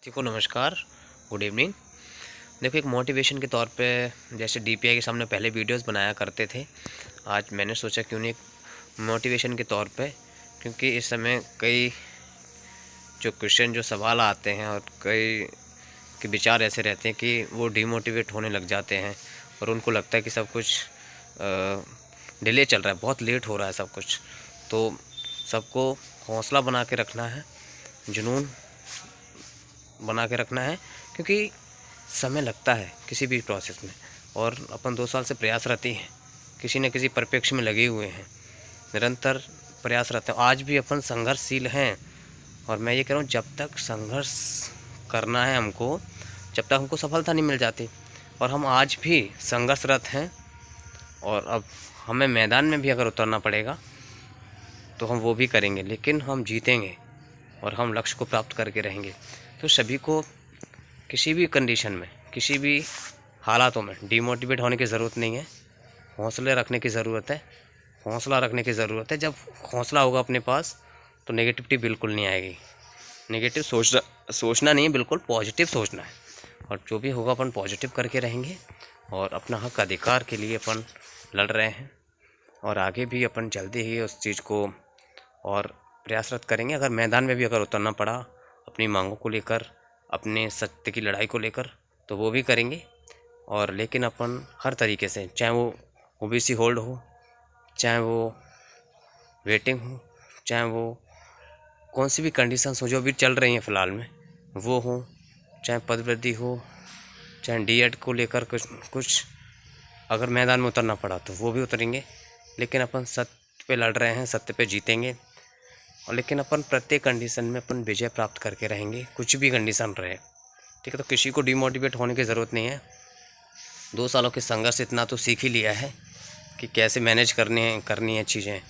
साथी को नमस्कार, गुड इवनिंग। देखो, एक मोटिवेशन के तौर पे जैसे डीपीआई के सामने पहले वीडियोस बनाया करते थे, आज मैंने सोचा क्यों नहीं एक मोटिवेशन के तौर पे, क्योंकि इस समय कई जो सवाल आते हैं और कई के विचार ऐसे रहते हैं कि वो डिमोटिवेट होने लग जाते हैं और उनको लगता है कि सब कुछ डिले चल रहा है, बहुत लेट हो रहा है सब कुछ। तो सबको हौसला बना के रखना है, जुनून बना के रखना है, क्योंकि समय लगता है किसी भी प्रोसेस में। और अपन 2 साल से प्रयासरत हैं, किसी न किसी परिप्रेक्ष्य में लगे हुए हैं, निरंतर प्रयासरत हैं। आज भी अपन संघर्षशील हैं और मैं ये कह रहा हूँ, जब तक संघर्ष करना है हमको, जब तक हमको सफलता नहीं मिल जाती। और हम आज भी संघर्षरत हैं और अब हमें मैदान में भी अगर उतरना पड़ेगा तो हम वो भी करेंगे, लेकिन हम जीतेंगे और हम लक्ष्य को प्राप्त करके रहेंगे। तो सभी को किसी भी कंडीशन में, किसी भी हालातों में डिमोटिवेट होने की ज़रूरत नहीं है, हौसले रखने की ज़रूरत है, हौसला रखने की ज़रूरत है। जब हौसला होगा अपने पास तो नेगेटिविटी बिल्कुल नहीं आएगी। नेगेटिव सोचना नहीं है, बिल्कुल पॉजिटिव सोचना है। और जो भी होगा अपन पॉजिटिव करके रहेंगे और अपना हक अधिकार के लिए अपन लड़ रहे हैं और आगे भी अपन जल्दी ही उस चीज़ को और प्रयासरत करेंगे। अगर मैदान में भी अगर उतरना पड़ा अपनी मांगों को लेकर, अपने सत्य की लड़ाई को लेकर, तो वो भी करेंगे। और लेकिन अपन हर तरीके से, चाहे वो ओबीसी होल्ड हो, चाहे वो वेटिंग हो, चाहे वो कौन सी भी कंडीशंस हो जो भी चल रही हैं फ़िलहाल में, वो हो, चाहे पदवृद्धि हो, चाहे डीएड को लेकर कुछ अगर मैदान में उतरना पड़ा तो वो भी उतरेंगे। लेकिन अपन सत्य पे लड़ रहे हैं, सत्य पे जीतेंगे। और लेकिन अपन प्रत्येक कंडीशन में अपन विजय प्राप्त करके रहेंगे, कुछ भी कंडीशन रहे, ठीक है। तो किसी को डिमोटिवेट होने की ज़रूरत नहीं है। 2 सालों के संघर्ष इतना तो सीख ही लिया है कि कैसे मैनेज करनी है चीज़ें,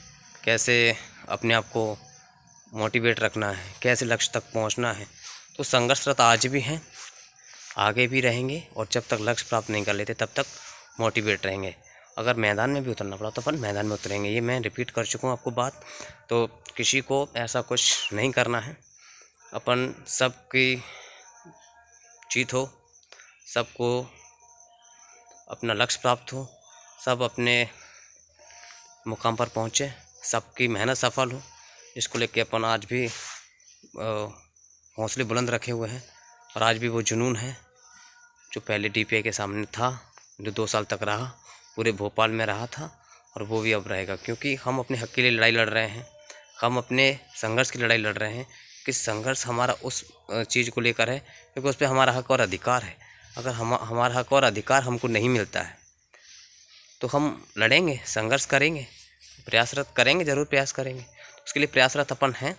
कैसे अपने आप को मोटिवेट रखना है, कैसे लक्ष्य तक पहुंचना है। तो संघर्षरत आज भी हैं, आगे भी रहेंगे और जब तक लक्ष्य प्राप्त नहीं कर लेते तब तक मोटिवेट रहेंगे। अगर मैदान में भी उतरना पड़ा तो अपन मैदान में उतरेंगे। ये मैं रिपीट कर चुका हूँ आपको बात। तो किसी को ऐसा कुछ नहीं करना है। अपन सबकी जीत हो, सबको अपना लक्ष्य प्राप्त हो, सब अपने मुकाम पर पहुँचे, सबकी मेहनत सफल हो। इसको लेके अपन आज भी हौसले बुलंद रखे हुए हैं और आज भी वो जुनून है जो पहले डीपीआई के सामने था, जो 2 साल तक रहा, पूरे भोपाल में रहा था और वो भी अब रहेगा। क्योंकि हम अपने हक के लिए लड़ाई लड़ रहे हैं, हम अपने संघर्ष की लड़ाई लड़ रहे हैं कि संघर्ष हमारा उस चीज़ को लेकर है क्योंकि उस पर हमारा हक और अधिकार है। अगर हमारा हक और अधिकार हमको नहीं मिलता है तो हम लड़ेंगे, संघर्ष करेंगे, प्रयासरत करेंगे, ज़रूर प्रयास करेंगे। उसके लिए प्रयासरत अपन हैं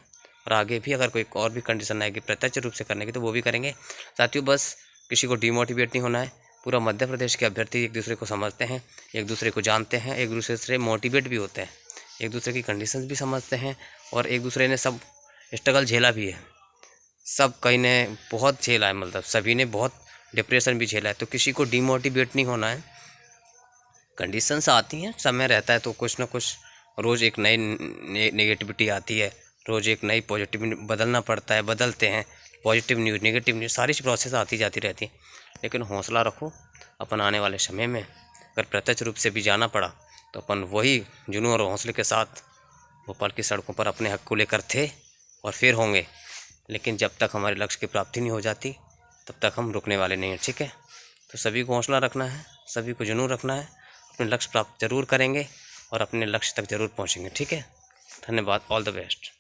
और आगे भी अगर कोई और भी कंडीशन आएगी प्रत्यक्ष रूप से करने की तो वो भी करेंगे। साथियों, बस किसी को डिमोटिवेट नहीं होना है। पूरा मध्य प्रदेश के अभ्यर्थी एक दूसरे को समझते हैं, एक दूसरे को जानते हैं, एक दूसरे से मोटिवेट भी होते हैं, एक दूसरे की कंडीशंस भी समझते हैं और एक दूसरे ने सब स्ट्रगल झेला भी है। सब कई ने बहुत झेला है, मतलब सभी ने बहुत डिप्रेशन भी झेला है। तो किसी को डिमोटिवेट नहीं होना है। कंडीशंस आती हैं, समय रहता है तो कुछ ना कुछ रोज़ एक नई नेगेटिविटी आती है, रोज़ एक नई पॉजिटिव बदलना पड़ता है, बदलते हैं। पॉजिटिव न्यूज़, नेगेटिव न्यूज़, सारी प्रोसेस आती जाती रहती है। लेकिन हौसला रखो। अपन आने वाले समय में अगर प्रत्यक्ष रूप से भी जाना पड़ा तो अपन वही जुनून और हौसले के साथ भोपाल की सड़कों पर अपने हक को लेकर थे और फिर होंगे। लेकिन जब तक हमारे लक्ष्य की प्राप्ति नहीं हो जाती तब तक हम रुकने वाले नहीं हैं, ठीक है। तो सभी को हौसला रखना है, सभी को जुनून रखना है, अपने लक्ष्य प्राप्त जरूर करेंगे और अपने लक्ष्य तक जरूर पहुँचेंगे, ठीक है। धन्यवाद, ऑल द बेस्ट।